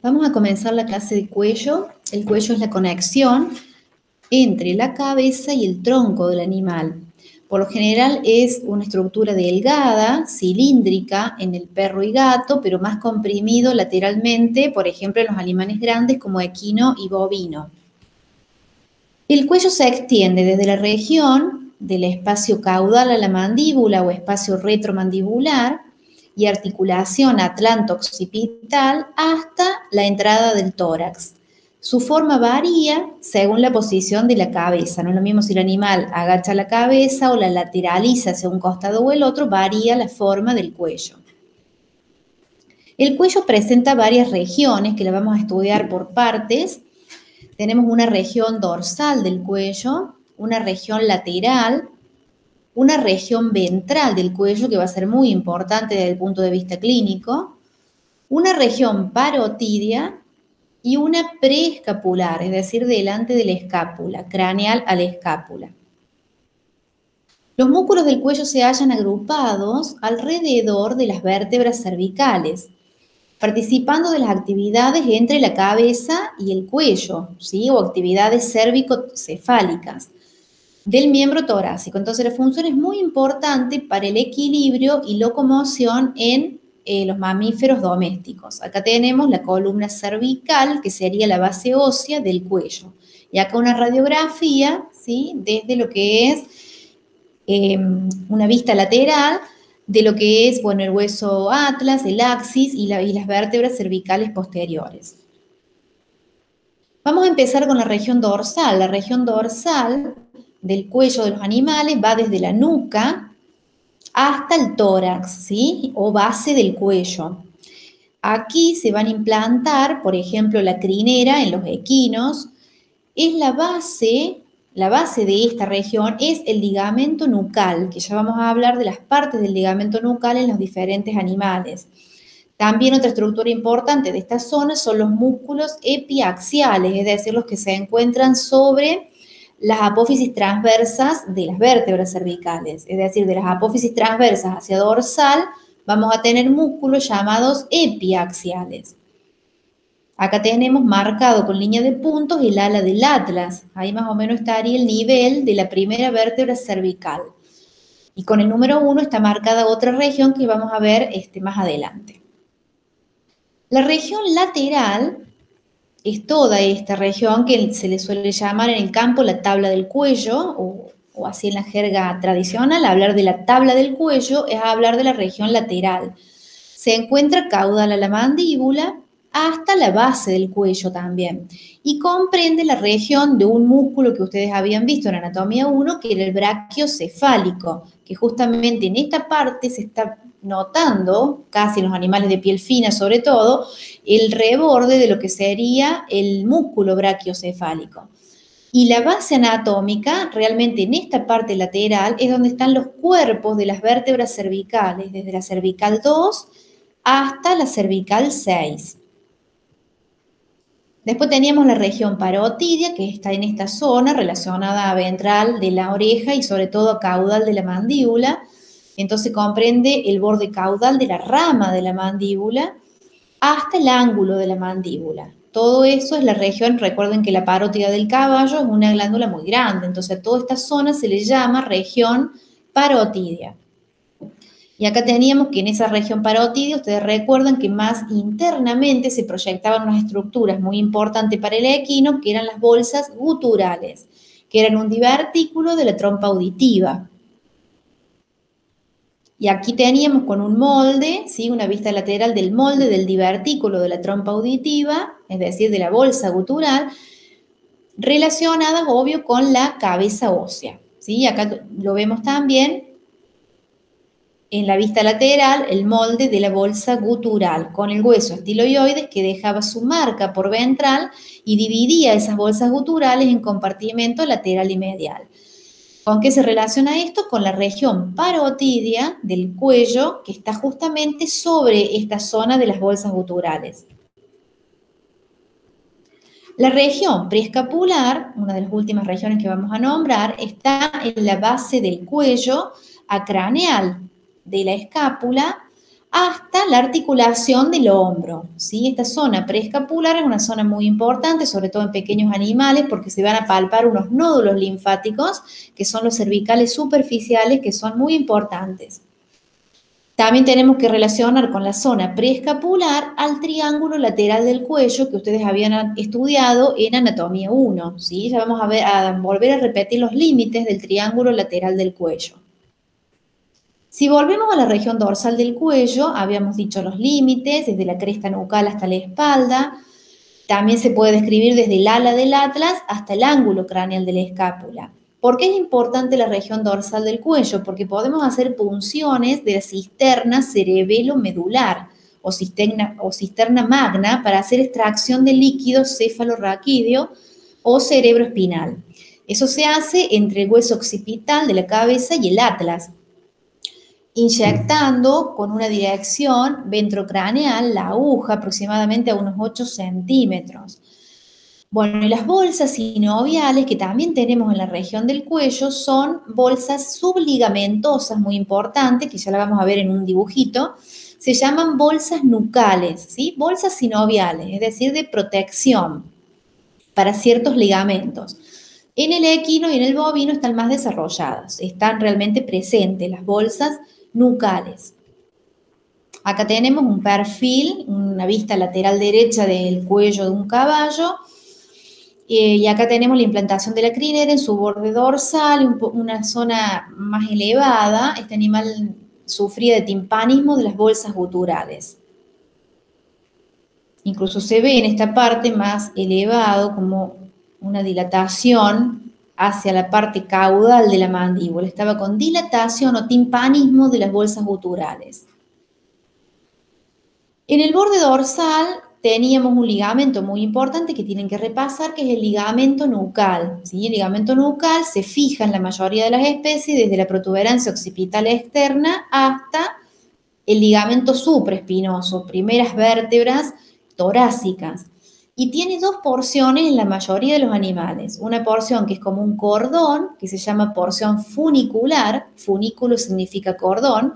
Vamos a comenzar la clase de cuello. El cuello es la conexión entre la cabeza y el tronco del animal. Por lo general es una estructura delgada, cilíndrica en el perro y gato, pero más comprimido lateralmente, por ejemplo, en los animales grandes como equino y bovino. El cuello se extiende desde la región del espacio caudal a la mandíbula o espacio retromandibular y articulación atlanto-occipital hasta la entrada del tórax. Su forma varía según la posición de la cabeza. No es lo mismo si el animal agacha la cabeza o la lateraliza hacia un costado o el otro, varía la forma del cuello. El cuello presenta varias regiones que la vamos a estudiar por partes. Tenemos una región dorsal del cuello, una región lateral, una región ventral del cuello que va a ser muy importante desde el punto de vista clínico, una región parotidia y una preescapular, es decir, delante de la escápula, craneal a la escápula. Los músculos del cuello se hallan agrupados alrededor de las vértebras cervicales, participando de las actividades entre la cabeza y el cuello, ¿sí? O actividades cérvico-cefálicas del miembro torácico. Entonces, la función es muy importante para el equilibrio y locomoción en los mamíferos domésticos. Acá tenemos la columna cervical, que sería la base ósea del cuello. Y acá una radiografía, ¿sí? Desde lo que es una vista lateral de lo que es, bueno, el hueso atlas, el axis y las vértebras cervicales posteriores. Vamos a empezar con la región dorsal. La región dorsal del cuello de los animales va desde la nuca hasta el tórax, ¿sí? O base del cuello. Aquí se van a implantar, por ejemplo, la crinera en los equinos. Es la base de esta región es el ligamento nucal, que ya vamos a hablar de las partes del ligamento nucal en los diferentes animales. También otra estructura importante de esta zona son los músculos epiaxiales, es decir, los que se encuentran sobre las apófisis transversas de las vértebras cervicales. Es decir, de las apófisis transversas hacia dorsal vamos a tener músculos llamados epiaxiales. Acá tenemos marcado con línea de puntos el ala del atlas. Ahí más o menos estaría el nivel de la primera vértebra cervical. Y con el número 1 está marcada otra región que vamos a ver más adelante. La región lateral es toda esta región que se le suele llamar en el campo la tabla del cuello, o así en la jerga tradicional, hablar de la tabla del cuello es hablar de la región lateral. Se encuentra caudal a la mandíbula hasta la base del cuello también, y comprende la región de un músculo que ustedes habían visto en Anatomía 1, que era el brachiocefálico, que justamente en esta parte se está notando, casi en los animales de piel fina sobre todo, el reborde de lo que sería el músculo brachiocefálico. Y la base anatómica, realmente en esta parte lateral, es donde están los cuerpos de las vértebras cervicales, desde la cervical 2 hasta la cervical 6. Después teníamos la región parotidia, que está en esta zona relacionada a ventral de la oreja y sobre todo a caudal de la mandíbula. Entonces comprende el borde caudal de la rama de la mandíbula hasta el ángulo de la mandíbula. Todo eso es la región, recuerden que la parótida del caballo es una glándula muy grande, entonces a toda esta zona se le llama región parotidia. Y acá teníamos que en esa región parotidia, ustedes recuerdan que más internamente se proyectaban unas estructuras muy importantes para el equino, que eran las bolsas guturales, que eran un divertículo de la trompa auditiva. Y aquí teníamos con un molde, ¿sí? Una vista lateral del molde del divertículo de la trompa auditiva, es decir, de la bolsa gutural, relacionadas, obvio, con la cabeza ósea, ¿sí? Acá lo vemos también en la vista lateral, el molde de la bolsa gutural, con el hueso estiloioides que dejaba su marca por ventral y dividía esas bolsas guturales en compartimento lateral y medial. ¿Con qué se relaciona esto? Con la región parotidia del cuello, que está justamente sobre esta zona de las bolsas guturales. La región preescapular, una de las últimas regiones que vamos a nombrar, está en la base del cuello acraneal de la escápula hasta la articulación del hombro, ¿sí? Esta zona preescapular es una zona muy importante, sobre todo en pequeños animales, porque se van a palpar unos nódulos linfáticos, que son los cervicales superficiales, que son muy importantes. También tenemos que relacionar con la zona preescapular al triángulo lateral del cuello que ustedes habían estudiado en Anatomía 1, ¿sí? Ya vamos a volver a repetir los límites del triángulo lateral del cuello. Si volvemos a la región dorsal del cuello, habíamos dicho los límites, desde la cresta nucal hasta la espalda. También se puede describir desde el ala del atlas hasta el ángulo craneal de la escápula. ¿Por qué es importante la región dorsal del cuello? Porque podemos hacer punciones de la cisterna cerebelo-medular o cisterna magna para hacer extracción de líquido cefalorraquídeo o cerebroespinal. Eso se hace entre el hueso occipital de la cabeza y el atlas, inyectando con una dirección ventrocraneal la aguja aproximadamente a unos 8 centímetros. Bueno, y las bolsas sinoviales que también tenemos en la región del cuello son bolsas subligamentosas muy importantes, que ya la vamos a ver en un dibujito. Se llaman bolsas nucales, ¿sí? Bolsas sinoviales, es decir, de protección para ciertos ligamentos. En el equino y en el bovino están más desarrolladas, están realmente presentes las bolsas nucales. Acá tenemos un perfil, una vista lateral derecha del cuello de un caballo, y acá tenemos la implantación de la crinera en su borde dorsal, una zona más elevada. Este animal sufría de timpanismo de las bolsas guturales. Incluso se ve en esta parte más elevado como una dilatación hacia la parte caudal de la mandíbula. Estaba con dilatación o timpanismo de las bolsas guturales. En el borde dorsal teníamos un ligamento muy importante que tienen que repasar, que es el ligamento nucal, ¿sí? El ligamento nucal se fija en la mayoría de las especies desde la protuberancia occipital externa hasta el ligamento supraespinoso, primeras vértebras torácicas. Y tiene dos porciones en la mayoría de los animales. Una porción que es como un cordón, que se llama porción funicular, funículo significa cordón,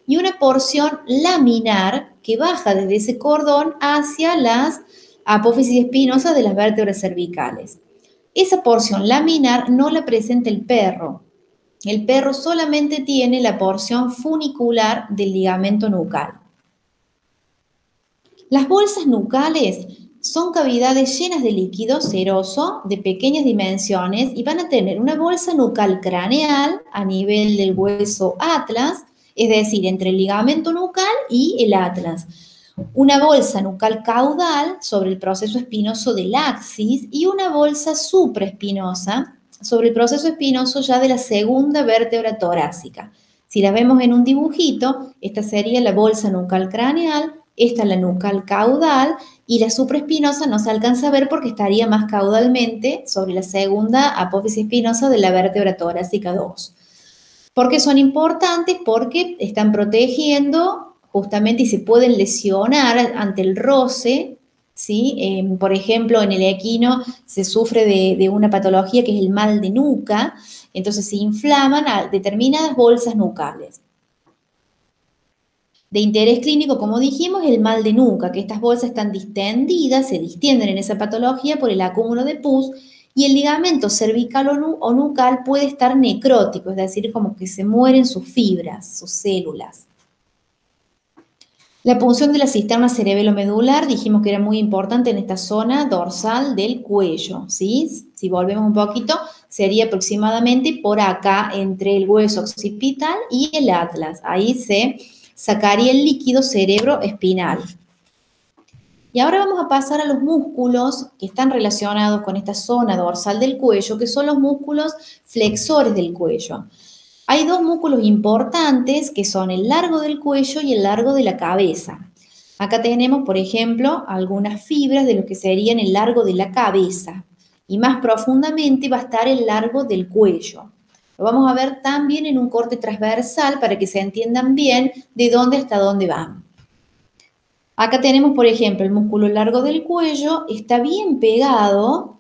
y una porción laminar que baja desde ese cordón hacia las apófisis espinosas de las vértebras cervicales. Esa porción laminar no la presenta el perro. El perro solamente tiene la porción funicular del ligamento nucal. Las bolsas nucales son cavidades llenas de líquido seroso de pequeñas dimensiones y van a tener una bolsa nucal craneal a nivel del hueso atlas, es decir, entre el ligamento nucal y el atlas. Una bolsa nucal caudal sobre el proceso espinoso del axis y una bolsa supraespinosa sobre el proceso espinoso ya de la segunda vértebra torácica. Si la vemos en un dibujito, esta sería la bolsa nucal craneal, esta es la nucal caudal y la supraespinosa no se alcanza a ver porque estaría más caudalmente sobre la segunda apófisis espinosa de la vértebra torácica 2. ¿Por qué son importantes? Porque están protegiendo justamente y se pueden lesionar ante el roce, ¿sí? Por ejemplo, en el equino se sufre de una patología que es el mal de nuca, entonces se inflaman a determinadas bolsas nucales. De interés clínico, como dijimos, el mal de nuca, que estas bolsas están distendidas, se distienden en esa patología por el acúmulo de pus, y el ligamento cervical o nucal puede estar necrótico, es decir, como que se mueren sus fibras, sus células. La punción de la cisterna cerebelo-medular dijimos que era muy importante en esta zona dorsal del cuello, ¿sí? Si volvemos un poquito, sería aproximadamente por acá entre el hueso occipital y el atlas. Ahí se sacaría el líquido cerebroespinal. Y ahora vamos a pasar a los músculos que están relacionados con esta zona dorsal del cuello, que son los músculos flexores del cuello. Hay dos músculos importantes que son el largo del cuello y el largo de la cabeza. Acá tenemos, por ejemplo, algunas fibras de lo que serían el largo de la cabeza. Y más profundamente va a estar el largo del cuello. Lo vamos a ver también en un corte transversal para que se entiendan bien de dónde hasta dónde van. Acá tenemos, por ejemplo, el músculo largo del cuello, está bien pegado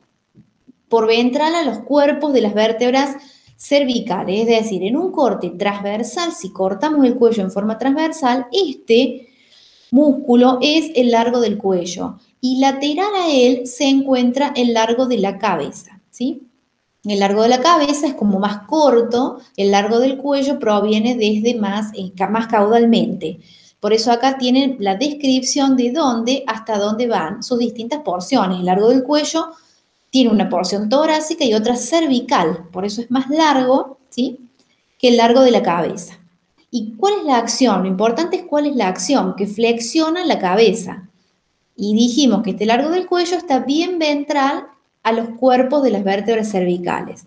por ventral a los cuerpos de las vértebras cervicales, es decir, en un corte transversal, si cortamos el cuello en forma transversal, este músculo es el largo del cuello y lateral a él se encuentra el largo de la cabeza, ¿sí? El largo de la cabeza es como más corto, el largo del cuello proviene desde más caudalmente. Por eso acá tienen la descripción de dónde hasta dónde van sus distintas porciones. El largo del cuello tiene una porción torácica y otra cervical, por eso es más largo, ¿sí?, que el largo de la cabeza. ¿Y cuál es la acción? Lo importante es cuál es la acción, que flexiona la cabeza. Y dijimos que este largo del cuello está bien ventral a los cuerpos de las vértebras cervicales.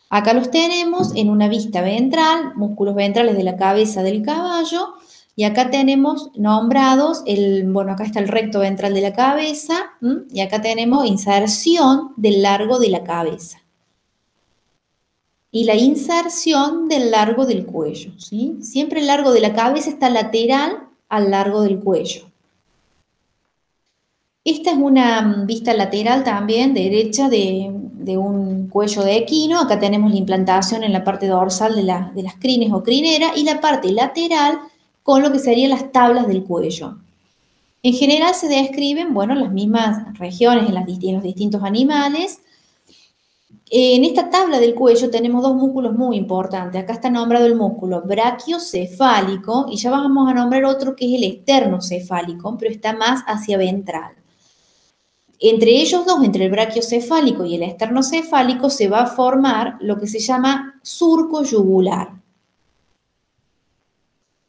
Acá los tenemos en una vista ventral, músculos ventrales de la cabeza del caballo, y acá tenemos nombrados, acá está el recto ventral de la cabeza, y acá tenemos inserción del largo de la cabeza. Y la inserción del largo del cuello, ¿sí? Siempre el largo de la cabeza está lateral al largo del cuello. Esta es una vista lateral también, derecha, de un cuello de equino. Acá tenemos la implantación en la parte dorsal de las crines o crinera y la parte lateral con lo que serían las tablas del cuello. En general se describen, las mismas regiones en los distintos animales. En esta tabla del cuello tenemos dos músculos muy importantes. Acá está nombrado el músculo brachiocefálico y ya vamos a nombrar otro que es el esternocefálico, pero está más hacia ventral. Entre ellos dos, entre el brachiocefálico y el esternocefálico, se va a formar lo que se llama surco yugular.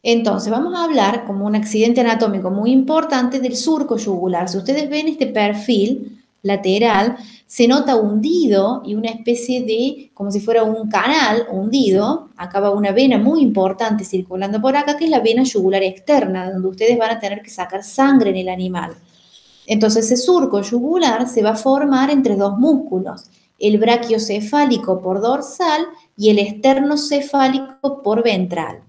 Entonces, vamos a hablar como un accidente anatómico muy importante del surco yugular. Si ustedes ven este perfil lateral, se nota hundido y una especie de, como si fuera un canal hundido. Acá va una vena muy importante circulando por acá, que es la vena yugular externa, donde ustedes van a tener que sacar sangre en el animal. Entonces, ese surco yugular se va a formar entre dos músculos, el brachiocefálico por dorsal y el esternocefálico por ventral.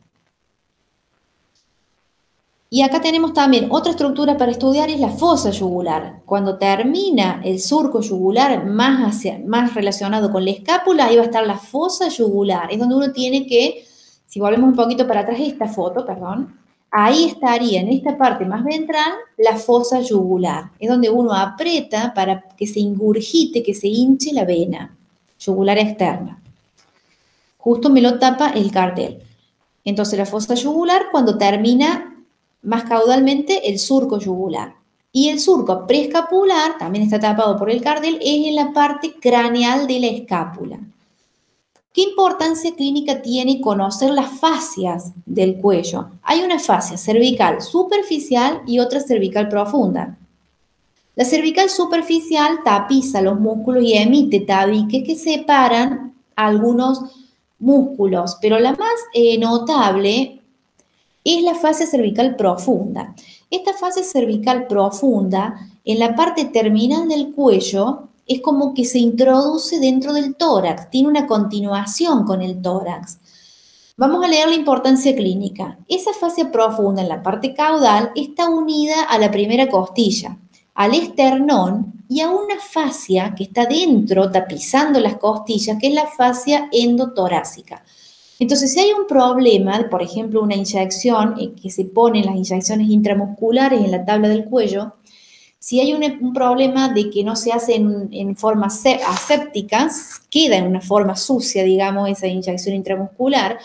Y acá tenemos también otra estructura para estudiar, es la fosa yugular. Cuando termina el surco yugular más relacionado con la escápula, ahí va a estar la fosa yugular. Es donde uno tiene que, si volvemos un poquito para atrás esta foto, perdón, ahí estaría en esta parte más ventral la fosa yugular. Es donde uno aprieta para que se ingurgite, que se hinche la vena yugular externa. Justo me lo tapa el cartel. Entonces la fosa yugular cuando termina más caudalmente el surco yugular. Y el surco preescapular, también está tapado por el cartel, es en la parte craneal de la escápula. ¿Qué importancia clínica tiene conocer las fascias del cuello? Hay una fascia cervical superficial y otra cervical profunda. La cervical superficial tapiza los músculos y emite tabiques que separan algunos músculos, pero la más notable es la fascia cervical profunda. Esta fascia cervical profunda, en la parte terminal del cuello, es como que se introduce dentro del tórax, tiene una continuación con el tórax. Vamos a leer la importancia clínica. Esa fascia profunda en la parte caudal está unida a la primera costilla, al esternón y a una fascia que está dentro, tapizando las costillas, que es la fascia endotorácica. Entonces, si hay un problema, por ejemplo, una inyección que se ponen las inyecciones intramusculares en la tabla del cuello, si hay un problema de que no se hace en forma aséptica, queda en una forma sucia, digamos, esa inyección intramuscular,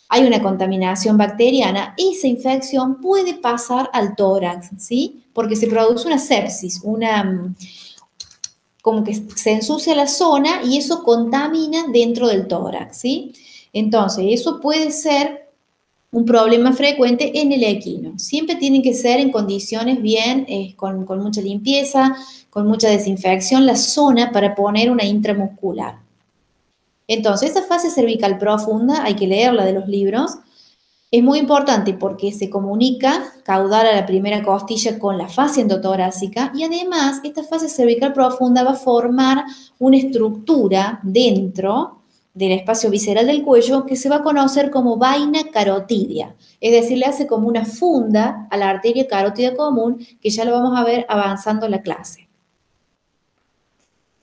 hay una contaminación bacteriana, esa infección puede pasar al tórax, ¿sí? Porque se produce una sepsis, como que se ensucia la zona y eso contamina dentro del tórax, ¿sí? Entonces, eso puede ser un problema frecuente en el equino. Siempre tienen que ser en condiciones bien, con mucha limpieza, con mucha desinfección, la zona para poner una intramuscular. Entonces, esa fase cervical profunda, hay que leerla de los libros, es muy importante porque se comunica caudal a la primera costilla con la fascia endotorácica y además esta fase cervical profunda va a formar una estructura dentro del espacio visceral del cuello que se va a conocer como vaina carotidia. Es decir, le hace como una funda a la arteria carótida común, que ya lo vamos a ver avanzando en la clase.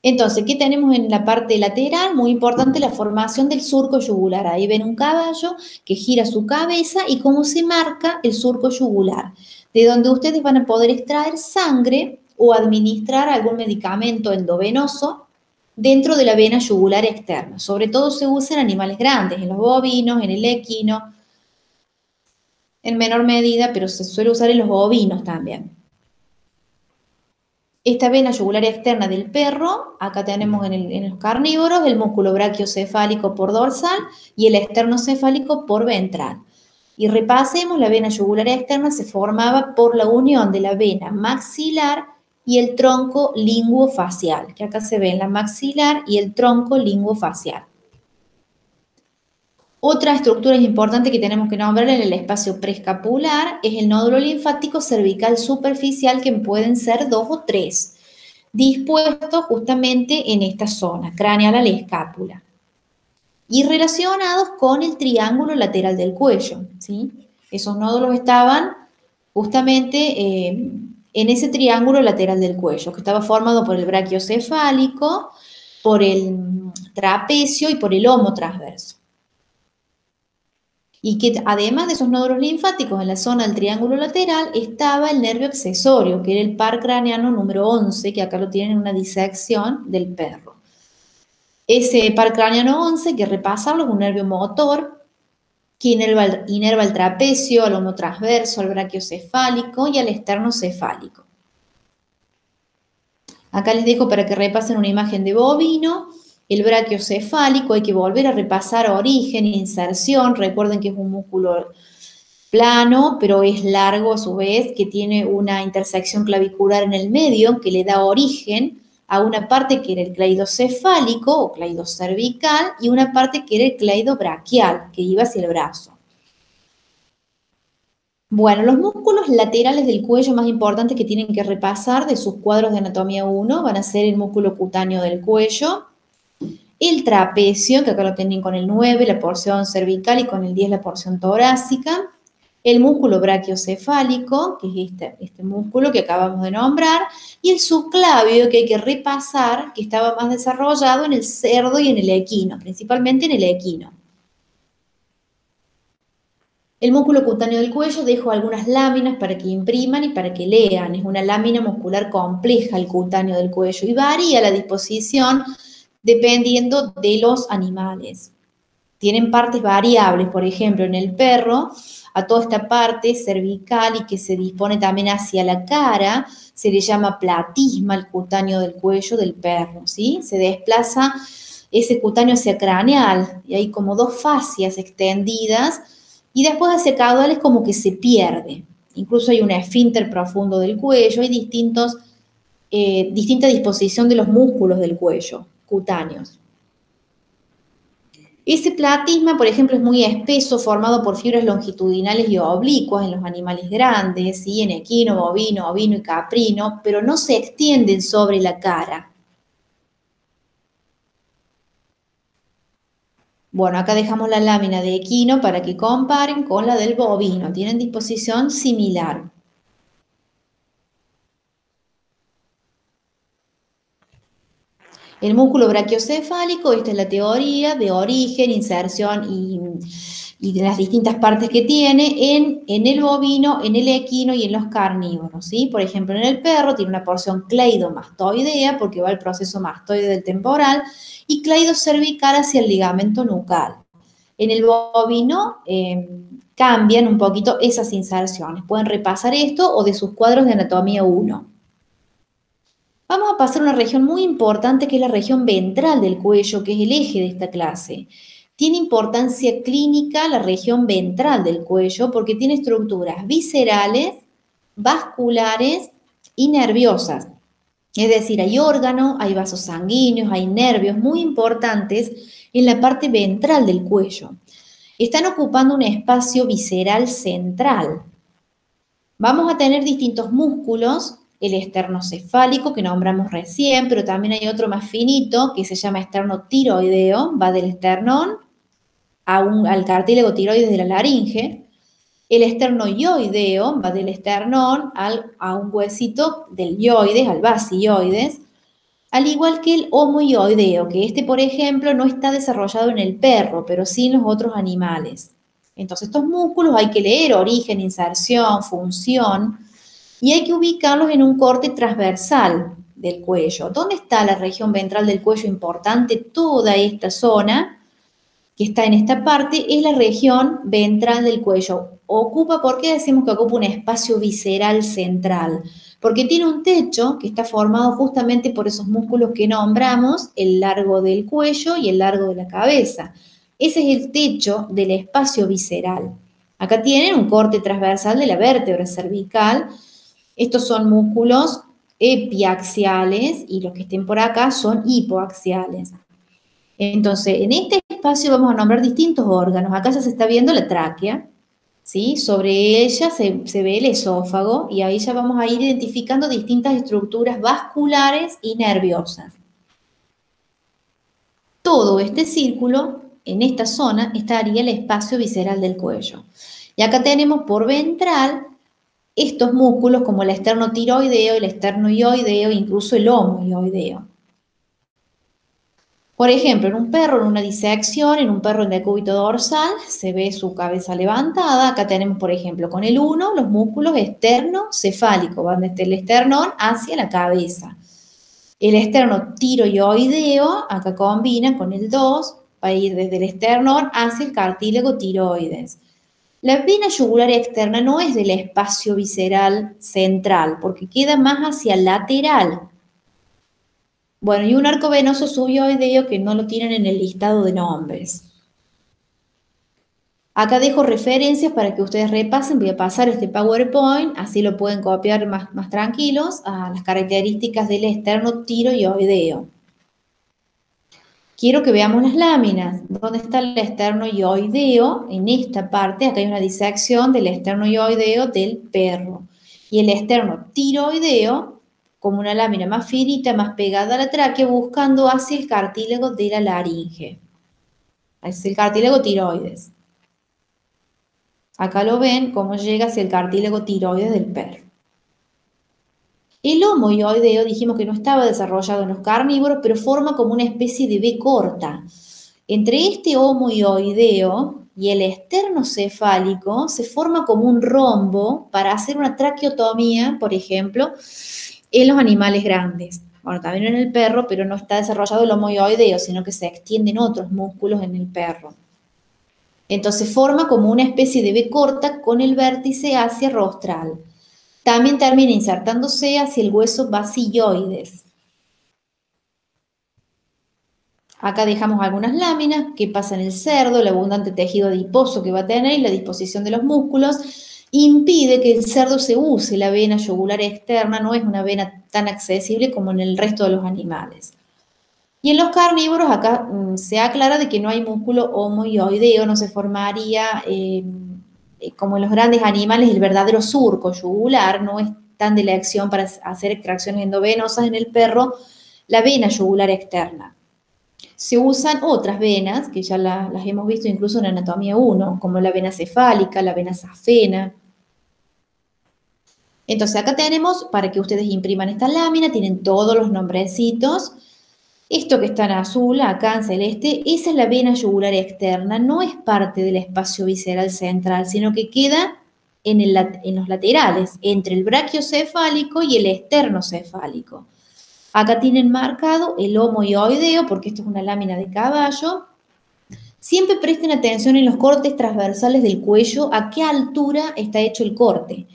Entonces, ¿qué tenemos en la parte lateral? Muy importante la formación del surco yugular. Ahí ven un caballo que gira su cabeza y cómo se marca el surco yugular, de donde ustedes van a poder extraer sangre o administrar algún medicamento endovenoso dentro de la vena yugular externa. Sobre todo se usa en animales grandes, en los bovinos, en el equino, en menor medida, pero se suele usar en los bovinos también. Esta vena yugular externa del perro, acá tenemos en los carnívoros el músculo brachiocefálico por dorsal y el esternocefálico por ventral. Y repasemos, la vena yugular externa se formaba por la unión de la vena maxilar y el tronco linguofacial, que acá se ve en la maxilar y el tronco linguofacial. Otra estructura importante que tenemos que nombrar en el espacio preescapular es el nódulo linfático cervical superficial, que pueden ser 2 o 3, dispuestos justamente en esta zona, craneal a la escápula, y relacionados con el triángulo lateral del cuello, ¿sí? Esos nódulos estaban justamente en ese triángulo lateral del cuello, que estaba formado por el brachiocefálico, por el trapecio y por el lomo transverso. Y que además de esos nódulos linfáticos en la zona del triángulo lateral estaba el nervio accesorio, que era el par craneano número 11, que acá lo tienen en una disección del perro. Ese par craneano 11, que repasarlo, es un nervio motor que inerva el trapecio, al lomo transverso, al brachiocefálico y al esternocefálico. Acá les dejo para que repasen una imagen de bovino. El brachiocefálico, hay que volver a repasar origen, inserción. Recuerden que es un músculo plano, pero es largo a su vez, que tiene una intersección clavicular en el medio que le da origen a una parte que era el cleidocefálico o cleidocervical y una parte que era el cleidobraquial, que iba hacia el brazo. Bueno, los músculos laterales del cuello más importantes que tienen que repasar de sus cuadros de anatomía 1 van a ser el músculo cutáneo del cuello, el trapecio, que acá lo tienen con el 9, la porción cervical, y con el 10 la porción torácica, el músculo brachiocefálico, que es este músculo que acabamos de nombrar, y el subclavio, que hay que repasar, que estaba más desarrollado en el cerdo y en el equino, principalmente en el equino. El músculo cutáneo del cuello, dejo algunas láminas para que impriman y para que lean. Es una lámina muscular compleja el cutáneo del cuello y varía la disposición dependiendo de los animales. Tienen partes variables, por ejemplo, en el perro, a toda esta parte cervical y que se dispone también hacia la cara, se le llama platisma el cutáneo del cuello del perro, ¿sí? Se desplaza ese cutáneo hacia craneal y hay como dos fascias extendidas y después hacia caudal es como que se pierde. Incluso hay un esfínter profundo del cuello, hay distinta disposición de los músculos del cuello cutáneos. Ese platisma, por ejemplo, es muy espeso, formado por fibras longitudinales y oblicuas en los animales grandes, ¿sí? En equino, bovino, ovino y caprino, pero no se extienden sobre la cara. Bueno, acá dejamos la lámina de equino para que comparen con la del bovino. Tienen disposición similar. El músculo brachiocefálico, esta es la teoría de origen, inserción y de las distintas partes que tiene en el bovino, en el equino y en los carnívoros, ¿sí? Por ejemplo, en el perro tiene una porción cleidomastoidea porque va al proceso mastoide del temporal y cleidocervical hacia el ligamento nucal. En el bovino cambian un poquito esas inserciones. Pueden repasar esto o de sus cuadros de anatomía 1. Vamos a pasar a una región muy importante que es la región ventral del cuello, que es el eje de esta clase. Tiene importancia clínica la región ventral del cuello porque tiene estructuras viscerales, vasculares y nerviosas. Es decir, hay órganos, hay vasos sanguíneos, hay nervios muy importantes en la parte ventral del cuello. Están ocupando un espacio visceral central. Vamos a tener distintos músculos, el esternocefálico que nombramos recién, pero también hay otro más finito que se llama esternotiroideo, va del esternón al cartílago tiroides de la laringe. El esternoioideo va del esternón a un huesito del ioides, al basioides. Al igual que el homoioideo, que este, por ejemplo, no está desarrollado en el perro, pero sí en los otros animales. Entonces, estos músculos hay que leer origen, inserción, función, y hay que ubicarlos en un corte transversal del cuello. ¿Dónde está la región ventral del cuello importante? Toda esta zona que está en esta parte es la región ventral del cuello. Ocupa, ¿por qué decimos que ocupa un espacio visceral central? Porque tiene un techo que está formado justamente por esos músculos que nombramos, el largo del cuello y el largo de la cabeza. Ese es el techo del espacio visceral. Acá tienen un corte transversal de la vértebra cervical. Estos son músculos epiaxiales y los que estén por acá son hipoaxiales. Entonces, en este espacio vamos a nombrar distintos órganos. Acá ya se está viendo la tráquea, ¿sí? Sobre ella se ve el esófago y ahí ya vamos a ir identificando distintas estructuras vasculares y nerviosas. Todo este círculo, en esta zona, estaría el espacio visceral del cuello. Y acá tenemos por ventral estos músculos como el esternotiroideo, el esternoioideo, incluso el homoioideo. Por ejemplo, en un perro en una disección, en un perro en decúbito dorsal, se ve su cabeza levantada. Acá tenemos, por ejemplo, con el 1, los músculos esternocefálicos, van desde el esternón hacia la cabeza. El esternotiroideo, acá combina con el 2, va a ir desde el esternón hacia el cartílago tiroides. La vena yugular externa no es del espacio visceral central, porque queda más hacia lateral. Bueno, y un arco venoso subioideo que no lo tienen en el listado de nombres. Acá dejo referencias para que ustedes repasen. Voy a pasar este PowerPoint, así lo pueden copiar más tranquilos, a las características del esternotiroideo. Quiero que veamos las láminas. ¿Dónde está el esternoioideo? En esta parte, acá hay una disección del esternoioideo del perro. Y el esternotiroideo, como una lámina más finita, más pegada a la tráquea, buscando hacia el cartílago de la laringe. Es el cartílago tiroides. Acá lo ven cómo llega hacia el cartílago tiroides del perro. El homoioideo dijimos que no estaba desarrollado en los carnívoros, pero forma como una especie de V corta. Entre este homoioideo y el esternocefálico se forma como un rombo para hacer una traqueotomía, por ejemplo, en los animales grandes. Bueno, también en el perro, pero no está desarrollado el homoioideo, sino que se extienden otros músculos en el perro. Entonces forma como una especie de V corta con el vértice hacia rostral. También termina insertándose hacia el hueso basiloides. Acá dejamos algunas láminas, qué pasa en el cerdo, el abundante tejido adiposo que va a tener y la disposición de los músculos impide que el cerdo se use la vena yugular externa, no es una vena tan accesible como en el resto de los animales. Y en los carnívoros acá se aclara de que no hay músculo homoioideo, no se formaría como en los grandes animales el verdadero surco yugular, no es tan de elección para hacer extracciones endovenosas en el perro, la vena yugular externa. Se usan otras venas, que ya las hemos visto incluso en anatomía 1, como la vena cefálica, la vena safena. Entonces acá tenemos, para que ustedes impriman esta lámina, tienen todos los nombrecitos. Esto que está en azul, acá en celeste, esa es la vena yugular externa, no es parte del espacio visceral central, sino que queda en los laterales, entre el brachiocefálico y el esternocefálico. Acá tienen marcado el homoioideo, porque esto es una lámina de caballo. Siempre presten atención en los cortes transversales del cuello, a qué altura está hecho el corte.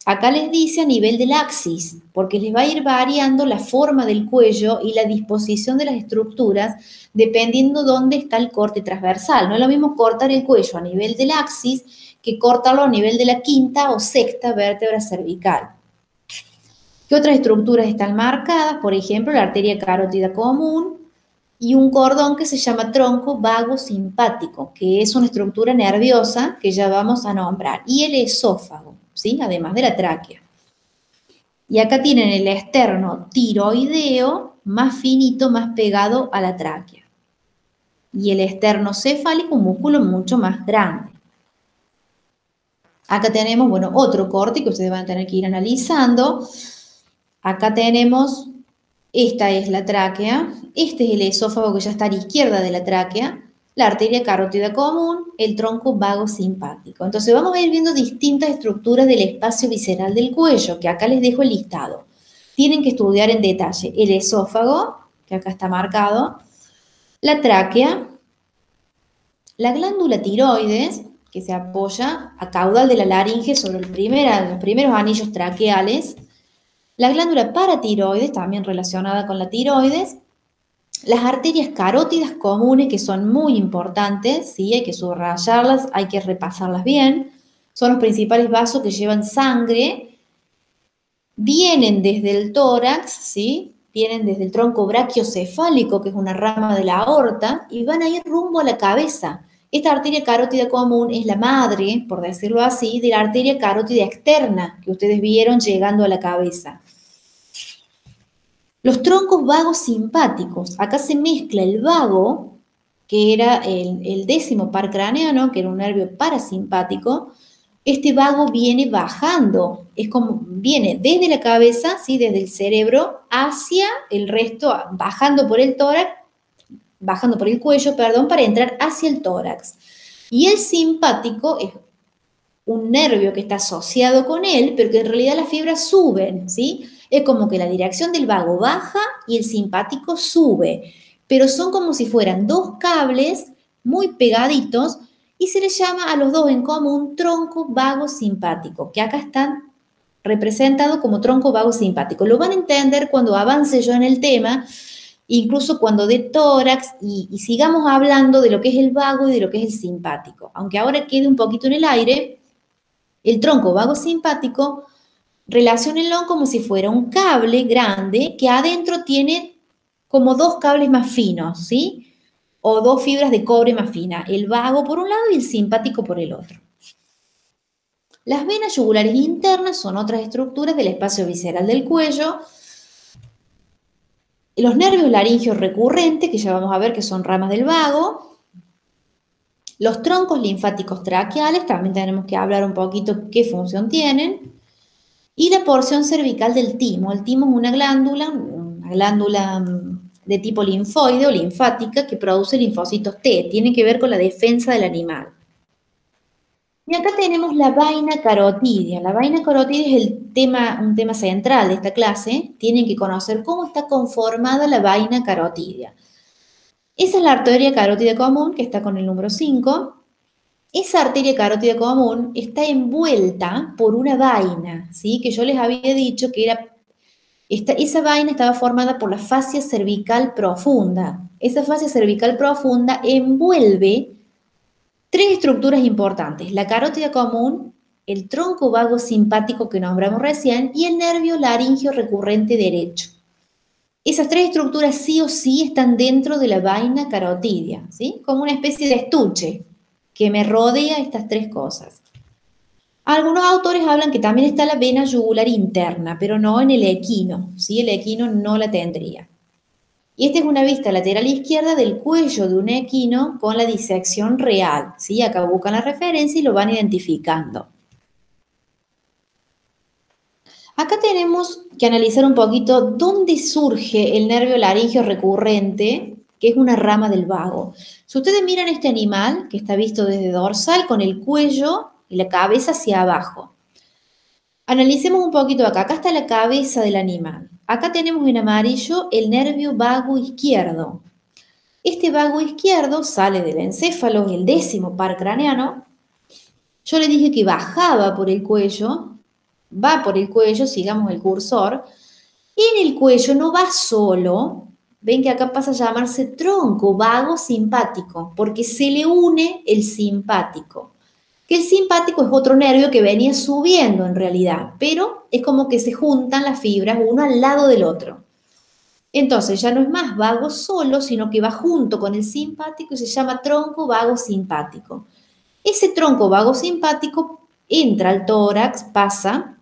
Acá les dice a nivel del axis, porque les va a ir variando la forma del cuello y la disposición de las estructuras dependiendo dónde está el corte transversal. No es lo mismo cortar el cuello a nivel del axis que cortarlo a nivel de la quinta o sexta vértebra cervical. ¿Qué otras estructuras están marcadas? Por ejemplo, la arteria carótida común y un cordón que se llama tronco vago simpático, que es una estructura nerviosa que ya vamos a nombrar, y el esófago, ¿sí? Además de la tráquea. Y acá tienen el esternotiroideo más finito, más pegado a la tráquea. Y el esternocefálico, un músculo mucho más grande. Acá tenemos, bueno, otro corte que ustedes van a tener que ir analizando. Acá tenemos Esta es la tráquea, este es el esófago que ya está a la izquierda de la tráquea, la arteria carótida común, el tronco vago simpático. Entonces vamos a ir viendo distintas estructuras del espacio visceral del cuello, que acá les dejo el listado. Tienen que estudiar en detalle el esófago, que acá está marcado, la tráquea, la glándula tiroides, que se apoya a caudal de la laringe sobre los primeros anillos traqueales, la glándula paratiroides, también relacionada con la tiroides, las arterias carótidas comunes, que son muy importantes, ¿sí? Hay que subrayarlas, hay que repasarlas bien, son los principales vasos que llevan sangre, vienen desde el tórax, ¿sí? Vienen desde el tronco brachiocefálico, que es una rama de la aorta, y van a ir rumbo a la cabeza. Esta arteria carótida común es la madre, por decirlo así, de la arteria carótida externa, que ustedes vieron llegando a la cabeza. Los troncos vagos simpáticos. Acá se mezcla el vago, que era el décimo par craneano, que era un nervio parasimpático. Este vago viene bajando, es como viene desde la cabeza, ¿sí? Desde el cerebro hacia el resto, bajando por el tórax, bajando por el cuello, perdón, para entrar hacia el tórax. Y el simpático es un nervio que está asociado con él, pero que en realidad las fibras suben, ¿sí? Es como que la dirección del vago baja y el simpático sube, pero son como si fueran dos cables muy pegaditos y se les llama a los dos en común tronco vago simpático, que acá están representados como tronco vago simpático. Lo van a entender cuando avance yo en el tema, incluso cuando dé tórax y sigamos hablando de lo que es el vago y de lo que es el simpático. Aunque ahora quede un poquito en el aire, el tronco vago simpático, relaciónenlo como si fuera un cable grande que adentro tiene como dos cables más finos, ¿sí? O dos fibras de cobre más finas, el vago por un lado y el simpático por el otro. Las venas yugulares internas son otras estructuras del espacio visceral del cuello. Los nervios laringeos recurrentes, que ya vamos a ver que son ramas del vago. Los troncos linfáticos traqueales, también tenemos que hablar un poquito qué función tienen. Y la porción cervical del timo. El timo es una glándula de tipo linfoide o linfática que produce linfocitos T. Tiene que ver con la defensa del animal. Y acá tenemos la vaina carotidia. La vaina carotidia es un tema central de esta clase. Tienen que conocer cómo está conformada la vaina carotidia. Esa es la arteria carótida común, que está con el número 5. Esa arteria carótida común está envuelta por una vaina, ¿sí? Que yo les había dicho que esa vaina estaba formada por la fascia cervical profunda. Esa fascia cervical profunda envuelve tres estructuras importantes: la carótida común, el tronco vago simpático que nombramos recién y el nervio laringio recurrente derecho. Esas tres estructuras sí o sí están dentro de la vaina carotidia, ¿sí? Como una especie de estuche que me rodea estas tres cosas. Algunos autores hablan que también está la vena yugular interna, pero no en el equino, ¿sí? El equino no la tendría. Y esta es una vista lateral izquierda del cuello de un equino con la disección real, ¿sí? Acá buscan la referencia y lo van identificando. Acá tenemos que analizar un poquito dónde surge el nervio laringio recurrente, que es una rama del vago. Si ustedes miran este animal, que está visto desde dorsal, con el cuello y la cabeza hacia abajo. Analicemos un poquito acá. Acá está la cabeza del animal. Acá tenemos en amarillo el nervio vago izquierdo. Este vago izquierdo sale del encéfalo, el décimo par craneano. Yo les dije que bajaba por el cuello, va por el cuello, sigamos el cursor, y en el cuello no va solo, ven que acá pasa a llamarse tronco vago simpático, porque se le une el simpático, que el simpático es otro nervio que venía subiendo en realidad, pero es como que se juntan las fibras uno al lado del otro. Entonces ya no es más vago solo, sino que va junto con el simpático y se llama tronco vago simpático. Ese tronco vago simpático entra al tórax, pasa,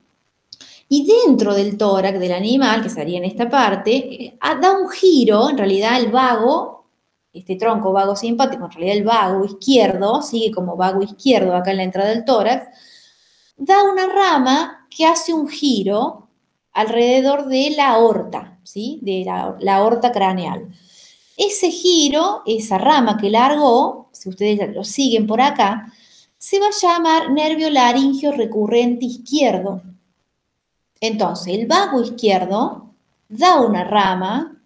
y dentro del tórax del animal, que sería en esta parte, da un giro, en realidad el vago, este tronco vago simpático, en realidad el vago izquierdo, sigue como vago izquierdo acá en la entrada del tórax, da una rama que hace un giro alrededor de la aorta. ¿sí? De la aorta craneal. Ese giro, esa rama que largó, si ustedes lo siguen por acá, se va a llamar nervio laringio recurrente izquierdo. Entonces, el vago izquierdo da una rama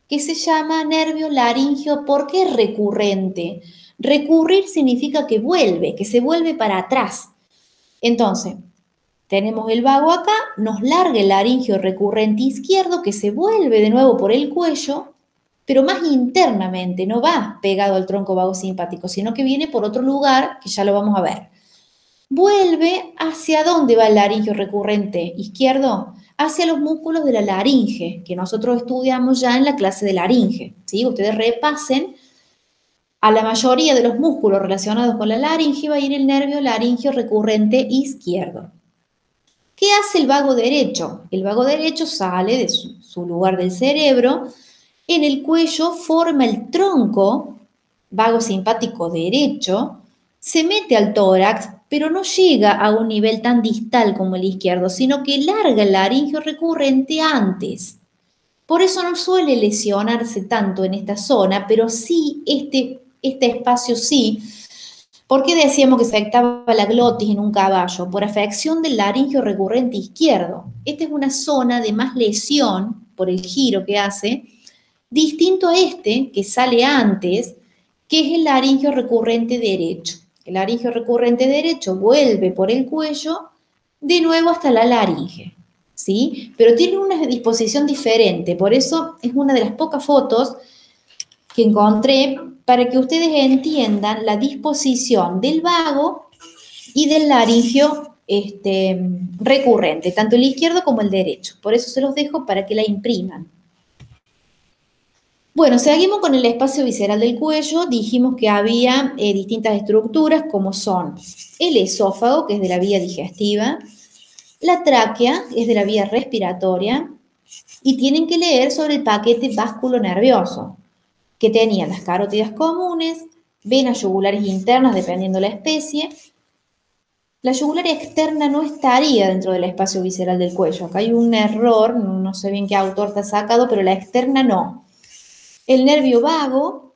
que se llama nervio laringio. ¿Por qué recurrente? Recurrir significa que vuelve, que se vuelve para atrás. Entonces, tenemos el vago acá, nos larga el laringio recurrente izquierdo que se vuelve de nuevo por el cuello, pero más internamente, no va pegado al tronco vago simpático, sino que viene por otro lugar que ya lo vamos a ver. Vuelve hacia dónde va el laringio recurrente izquierdo, hacia los músculos de la laringe, que nosotros estudiamos ya en la clase de laringe, ¿sí? Ustedes repasen, a la mayoría de los músculos relacionados con la laringe va a ir el nervio laringio recurrente izquierdo. ¿Qué hace el vago derecho? El vago derecho sale de su lugar del cerebro, en el cuello forma el tronco vago simpático derecho, se mete al tórax, pero no llega a un nivel tan distal como el izquierdo, sino que larga el laringio recurrente antes. Por eso no suele lesionarse tanto en esta zona, pero sí, este espacio sí. ¿Por qué decíamos que se afectaba la glotis en un caballo? Por afección del laringio recurrente izquierdo. Esta es una zona de más lesión por el giro que hace, distinto a este que sale antes, que es el laringio recurrente derecho. El laringio recurrente derecho vuelve por el cuello de nuevo hasta la laringe, ¿sí? Pero tiene una disposición diferente, por eso es una de las pocas fotos que encontré para que ustedes entiendan la disposición del vago y del laringio recurrente, tanto el izquierdo como el derecho. Por eso se los dejo para que la impriman. Bueno, seguimos con el espacio visceral del cuello. Dijimos que había distintas estructuras como son el esófago, que es de la vía digestiva, la tráquea, que es de la vía respiratoria, y tienen que leer sobre el paquete vasculonervioso, que tenía las carótidas comunes, venas yugulares internas, dependiendo de la especie. La yugular externa no estaría dentro del espacio visceral del cuello. Acá hay un error, no sé bien qué autor está sacado, pero la externa no. El nervio vago,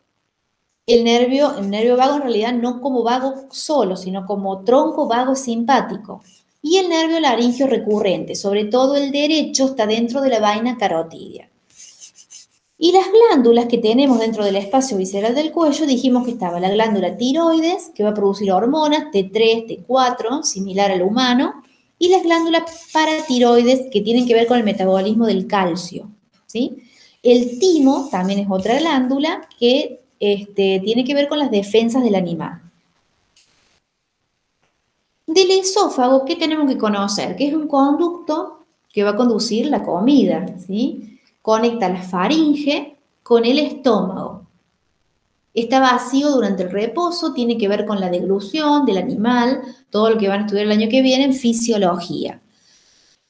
el nervio vago en realidad no como vago solo, sino como tronco vago simpático. Y el nervio laringio recurrente, sobre todo el derecho, está dentro de la vaina carotidia. Y las glándulas que tenemos dentro del espacio visceral del cuello, dijimos que estaba la glándula tiroides, que va a producir hormonas, T3, T4, similar al humano, y las glándulas paratiroides, que tienen que ver con el metabolismo del calcio, ¿sí? El timo también es otra glándula que tiene que ver con las defensas del animal. Del esófago, ¿qué tenemos que conocer? Que es un conducto que va a conducir la comida, ¿sí? Conecta la faringe con el estómago. Está vacío durante el reposo, tiene que ver con la deglución del animal, todo lo que van a estudiar el año que viene en fisiología.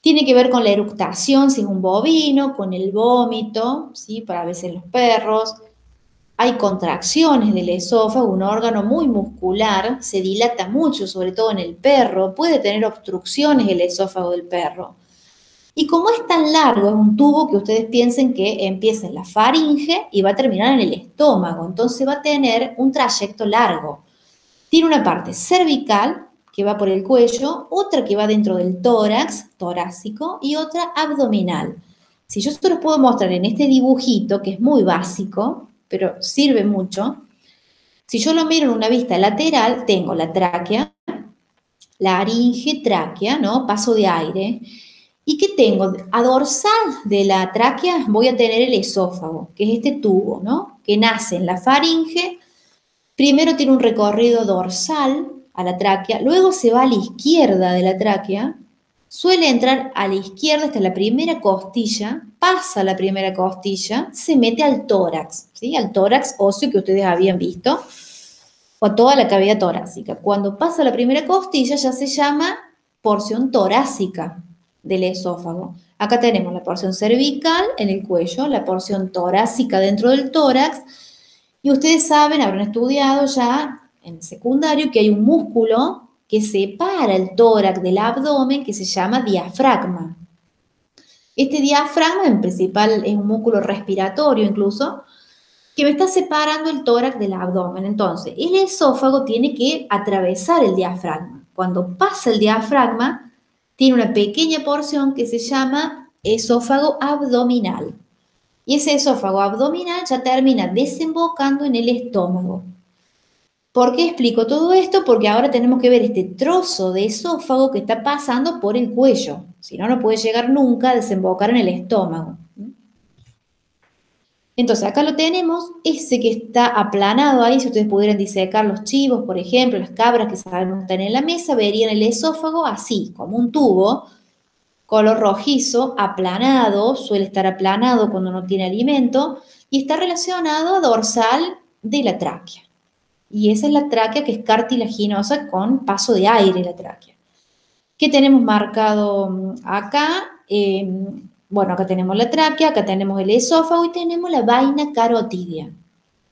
Tiene que ver con la eructación, si es un bovino, con el vómito, ¿sí? Para veces los perros. Hay contracciones del esófago, un órgano muy muscular, se dilata mucho, sobre todo en el perro, puede tener obstrucciones el esófago del perro. Y como es tan largo, es un tubo que ustedes piensen que empieza en la faringe y va a terminar en el estómago, entonces va a tener un trayecto largo. Tiene una parte cervical, que va por el cuello, otra que va dentro del tórax, torácico, y otra abdominal. Si yo se los puedo mostrar en este dibujito, que es muy básico, pero sirve mucho, si yo lo miro en una vista lateral, tengo la tráquea, laringe, tráquea, ¿no? Paso de aire. ¿Y qué tengo? A dorsal de la tráquea voy a tener el esófago, que es este tubo, ¿no? Que nace en la faringe. Primero tiene un recorrido dorsal a la tráquea, luego se va a la izquierda de la tráquea, suele entrar a la izquierda hasta la primera costilla, pasa la primera costilla, se mete al tórax, ¿sí? Al tórax óseo que ustedes habían visto, o a toda la cavidad torácica. Cuando pasa la primera costilla ya se llama porción torácica del esófago. Acá tenemos la porción cervical en el cuello, la porción torácica dentro del tórax, y ustedes saben, habrán estudiado ya en secundario que hay un músculo que separa el tórax del abdomen que se llama diafragma. Este diafragma en principal es un músculo respiratorio incluso, que me está separando el tórax del abdomen. Entonces, el esófago tiene que atravesar el diafragma. Cuando pasa el diafragma, tiene una pequeña porción que se llama esófago abdominal. Y ese esófago abdominal ya termina desembocando en el estómago. ¿Por qué explico todo esto? Porque ahora tenemos que ver este trozo de esófago que está pasando por el cuello. Si no, no puede llegar nunca a desembocar en el estómago. Entonces, acá lo tenemos, ese que está aplanado ahí, si ustedes pudieran disecar los chivos, por ejemplo, las cabras que sabemos que están en la mesa, verían el esófago así, como un tubo, color rojizo, aplanado, suele estar aplanado cuando no tiene alimento, y está relacionado a dorsal de la tráquea. Y esa es la tráquea que es cartilaginosa con paso de aire, la tráquea. ¿Qué tenemos marcado acá? Bueno, acá tenemos la tráquea, acá tenemos el esófago y tenemos la vaina carotidia.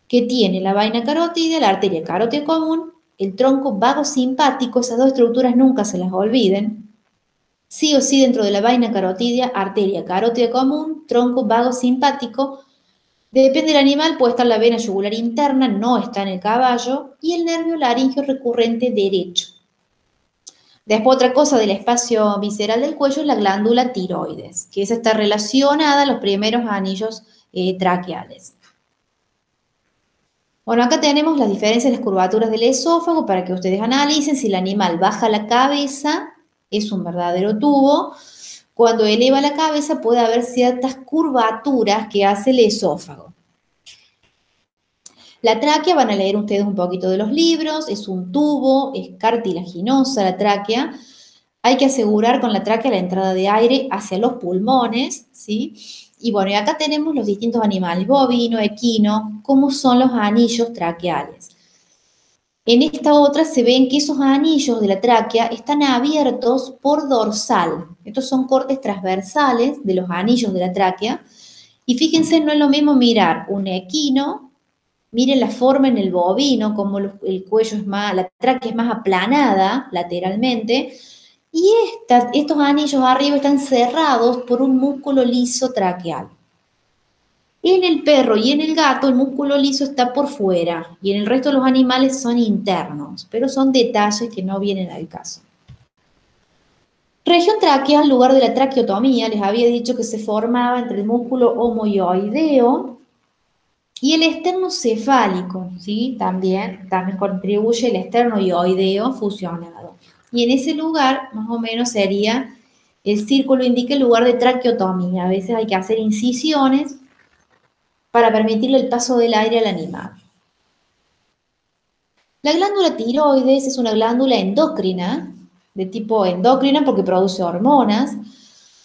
¿Qué tiene la vaina carotidia? La arteria carótida común, el tronco vago simpático, esas dos estructuras nunca se las olviden. Sí o sí dentro de la vaina carotidia, arteria carótida común, tronco vago simpático. Depende del animal, puede estar la vena yugular interna, no está en el caballo, y el nervio laríngeo recurrente derecho. Después otra cosa del espacio visceral del cuello es la glándula tiroides, que esa está relacionada a los primeros anillos traqueales. Bueno, acá tenemos las diferencias de las curvaturas del esófago para que ustedes analicen. Si el animal baja la cabeza, es un verdadero tubo. Cuando eleva la cabeza puede haber ciertas curvaturas que hace el esófago. La tráquea, van a leer ustedes un poquito de los libros, es un tubo, es cartilaginosa la tráquea. Hay que asegurar con la tráquea la entrada de aire hacia los pulmones, ¿sí? Y bueno, y acá tenemos los distintos animales, bovino, equino, cómo son los anillos traqueales. En esta otra se ven que esos anillos de la tráquea están abiertos por dorsal. Estos son cortes transversales de los anillos de la tráquea. Y fíjense, no es lo mismo mirar un equino, miren la forma en el bovino, como el cuello es más, la tráquea es más aplanada lateralmente, y estos anillos arriba están cerrados por un músculo liso traqueal. En el perro y en el gato el músculo liso está por fuera y en el resto de los animales son internos, pero son detalles que no vienen al caso. Región tráquea, lugar de la traqueotomía, les había dicho que se formaba entre el músculo homoioideo y el esternocefálico, ¿sí? También contribuye el esternoioideo fusionado. Y en ese lugar, más o menos, sería, el círculo indica el lugar de traqueotomía. A veces hay que hacer incisiones para permitirle el paso del aire al animal. La glándula tiroides es una glándula endocrina, de tipo endocrina porque produce hormonas,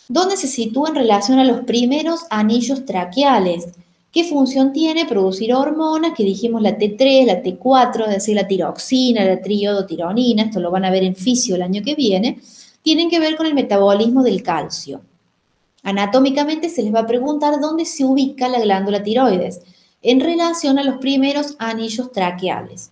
donde se sitúa en relación a los primeros anillos traqueales. ¿Qué función tiene? Producir hormonas, que dijimos la T3, la T4, es decir, la tiroxina, la triodotironina, esto lo van a ver en fisio el año que viene, tienen que ver con el metabolismo del calcio. Anatómicamente se les va a preguntar dónde se ubica la glándula tiroides en relación a los primeros anillos traqueales.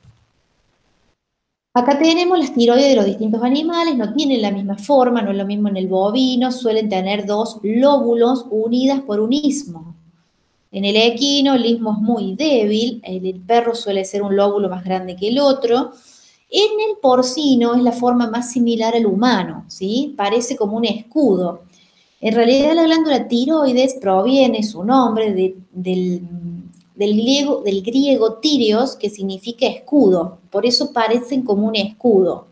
Acá tenemos las tiroides de los distintos animales, no tienen la misma forma, no es lo mismo en el bovino, suelen tener dos lóbulos unidas por un istmo. En el equino el istmo es muy débil, en el perro suele ser un lóbulo más grande que el otro. En el porcino es la forma más similar al humano, ¿sí? Parece como un escudo. En realidad la glándula tiroides proviene su nombre del griego tirios, que significa escudo. Por eso parecen como un escudo.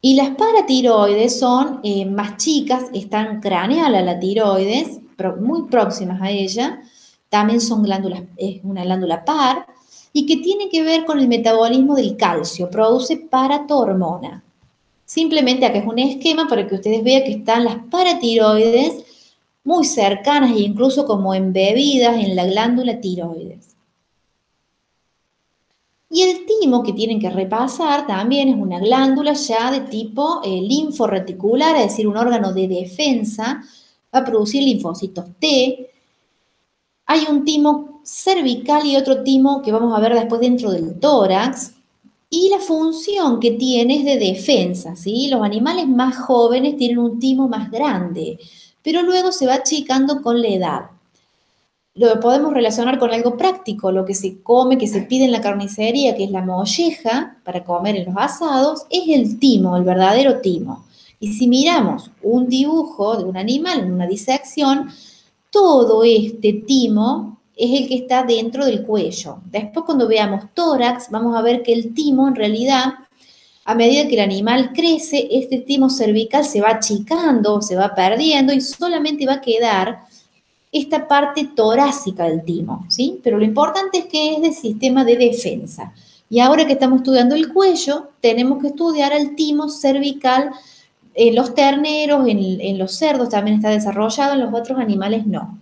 Y las paratiroides son más chicas, están craneal a la tiroides, muy próximas a ella. También son glándulas, es una glándula par, y que tiene que ver con el metabolismo del calcio, produce paratormona. Simplemente acá es un esquema para que ustedes vean que están las paratiroides muy cercanas e incluso como embebidas en la glándula tiroides. Y el timo que tienen que repasar también es una glándula ya de tipo linforreticular, es decir, un órgano de defensa, va a producir linfocitos T. Hay un timo cervical y otro timo que vamos a ver después dentro del tórax. Y la función que tiene es de defensa, ¿sí? Los animales más jóvenes tienen un timo más grande, pero luego se va achicando con la edad. Lo podemos relacionar con algo práctico, lo que se come, que se pide en la carnicería, que es la molleja para comer en los asados, es el timo, el verdadero timo. Y si miramos un dibujo de un animal en una disección, todo este timo es el que está dentro del cuello. Después cuando veamos tórax, vamos a ver que el timo en realidad, a medida que el animal crece, este timo cervical se va achicando, se va perdiendo y solamente va a quedar esta parte torácica del timo, ¿sí? Pero lo importante es que es del sistema de defensa. Y ahora que estamos estudiando el cuello, tenemos que estudiar el timo cervical en los terneros, en los cerdos también está desarrollado, en los otros animales no.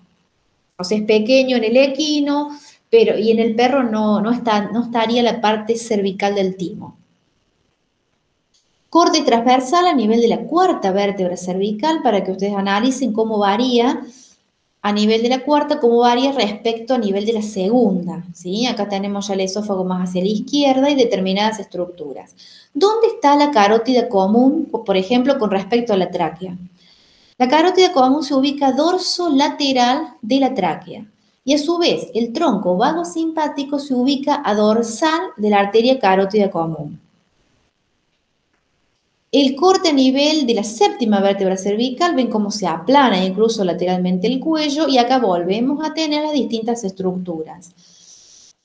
O sea, es pequeño en el equino, pero y en el perro no estaría la parte cervical del timo. Corte transversal a nivel de la cuarta vértebra cervical para que ustedes analicen cómo varía a nivel de la cuarta, cómo varía respecto a nivel de la segunda, ¿sí? Acá tenemos ya el esófago más hacia la izquierda y determinadas estructuras. ¿Dónde está la carótida común, por ejemplo, con respecto a la tráquea? La carótida común se ubica dorso-lateral de la tráquea y a su vez el tronco vago simpático se ubica a dorsal de la arteria carótida común. El corte a nivel de la séptima vértebra cervical, ven cómo se aplana incluso lateralmente el cuello y acá volvemos a tener las distintas estructuras.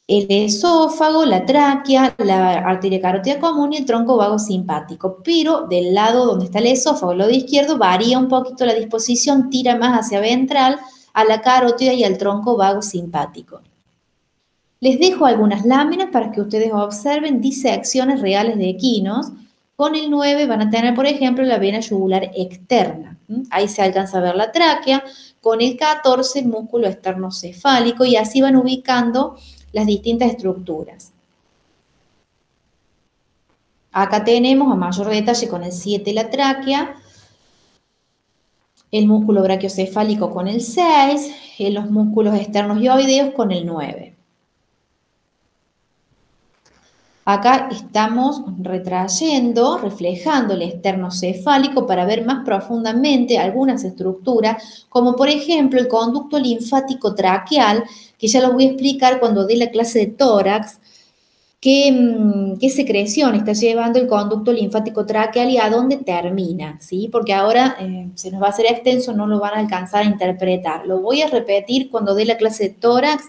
El esófago, la tráquea, la arteria carótida común y el tronco vago simpático, pero del lado donde está el esófago, el lado izquierdo, varía un poquito la disposición, tira más hacia ventral, a la carótida y al tronco vago simpático. Les dejo algunas láminas para que ustedes observen disecciones reales de equinos. Con el 9 van a tener, por ejemplo, la vena yugular externa. Ahí se alcanza a ver la tráquea. Con el 14, el músculo esternocefálico y así van ubicando las distintas estructuras. Acá tenemos a mayor detalle con el 7 la tráquea, el músculo brachiocefálico con el 6, los músculos externos y oideos con el 9. Acá estamos retrayendo, reflejando el esternocefálico para ver más profundamente algunas estructuras, como por ejemplo el conducto linfático traqueal, que ya lo voy a explicar cuando dé la clase de tórax, qué secreción está llevando el conducto linfático traqueal y a dónde termina, ¿sí? Porque ahora se nos va a hacer extenso, no lo van a alcanzar a interpretar. Lo voy a repetir cuando dé la clase de tórax.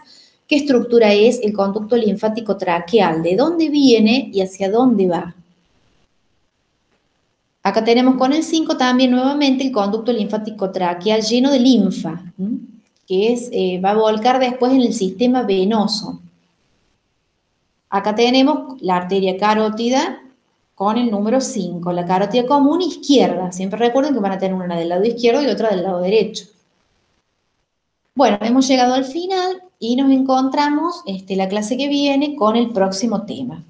¿Qué estructura es el conducto linfático traqueal? ¿De dónde viene y hacia dónde va? Acá tenemos con el 5 también nuevamente el conducto linfático traqueal lleno de linfa, que va a volcar después en el sistema venoso. Acá tenemos la arteria carótida con el número 5, la carótida común izquierda. Siempre recuerden que van a tener una del lado izquierdo y otra del lado derecho. Bueno, hemos llegado al final y nos encontramos la clase que viene con el próximo tema.